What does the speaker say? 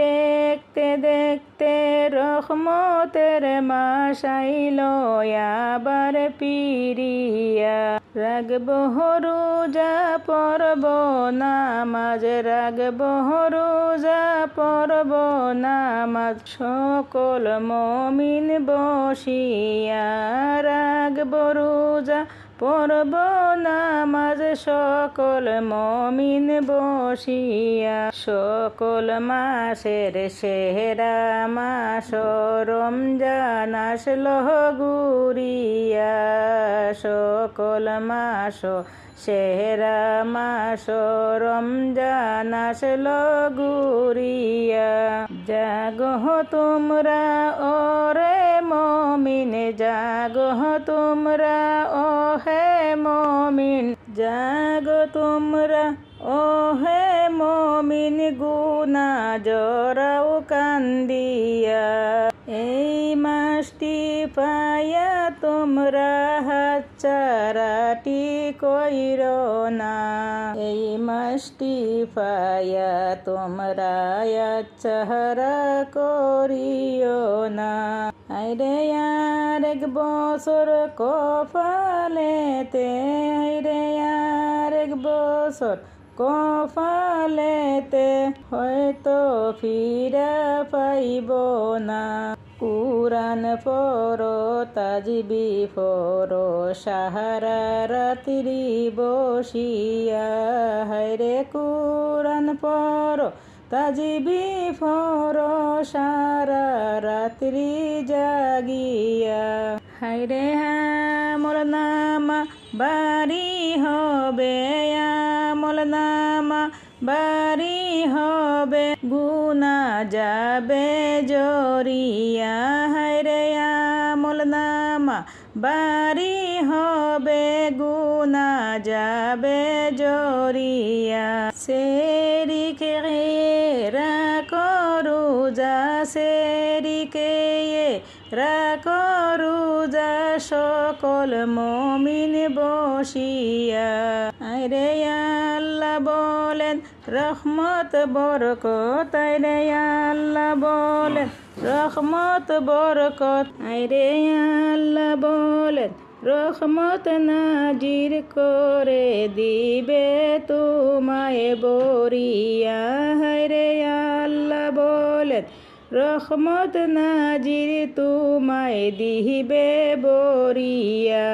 দেখতে দেখতে রহমতের মাস আইল আবার পিরিয়া। রাখবো রোজা পড়ব নামাজ, রাখবো রোজা পড়ব নামাজ, সকল মুমিন বসিয়া। রাখবো রোজা পড়ব নামাজ, সকল মুমিন বসিয়া। সকল মাসের সেরা মাস রমজান আসলো ঘুরিয়া। সকল মাস সেরা মাস রমজান আসলো ঘুরিয়া। জাগো তোমরা ওরে মুমিন, জাগো তোমরা ও হে মুমিন, জাগো তোমরা ও হে মুমিন, গুনাহ জড়াও কান্দিয়া। এই মাসটি পায়া তোমরা হাতছাড়াটি কইরো না। এই মাসটি পায়া তোমরা হাতছাড়া করিও না। আইরে আর এক বছর কপালেতে, আইরে আর এক বছর কপালেতে, হয়তো ফিরা পাইব না। কুরআন পড়ো তাজবি পড়ো সাহারা রাত্রি বসিয়া। হায়রে কুরআন পড়ো তাজবি পড়ো সারা রাত্রি জাগিয়া। হায়রে আমল নামা বাড়ি হবে, আমল নামা বাড়ি হবে, গুনাহ যাবে জরিয়া। হায়রে আমল নামা বাড়ি হবে, গুনাহ যাবে জরিয়া। সেরিকে রাখো রোজা, সেরিকে রাখো রোজা, সকল মুমিন বসিয়া। আইরে আল্লাহ বলেন রহমত বরকত, আইরে আল্লাহ বলেন রহমত বরকত, আইরে আল্লাহ বলেন রহমত নাজির করে দিবে তোমায় বরিয়া। হায়রে আল্লাহ বলেন রহমত নাজির তোমায় দিবে বরিয়া।